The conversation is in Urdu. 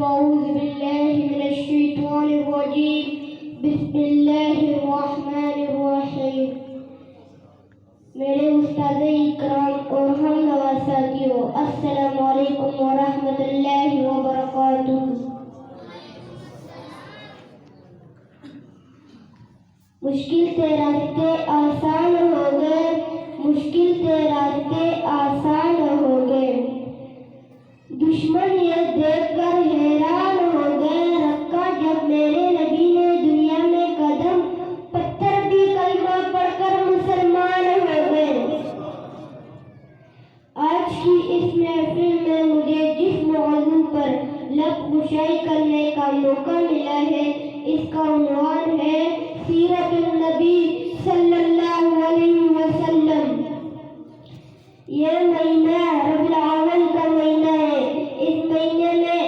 أعوذ بالله من الشيطان الرجيم بسم اللہ الرحمن الرحیم. میرے استاد اکرام اور ہم نوا ساتھیوں، السلام علیکم ورحمۃ اللہ وبرکاتہ. مشکل سے راستے آسان ہو گئے، مشکل سے راستے آسان ہو گئے. دشمن یہ دیکھ کر حیران ہو گئے، رکھا جب میرے نبی نے دنیا میں قدم، پتھر بھی کلمہ پڑھ کر مسلمان ہو گئے. آج کی اس محفل میں مجھے جس موضوع پر لب کشائی کرنے کا موقع ملا ہے، اس کا عنوان ہے سیرت النبی صلی اللہ علیہ وسلم. یہ مہینہ ربیع الاول کا مہینہ ہے. اس مہینے میں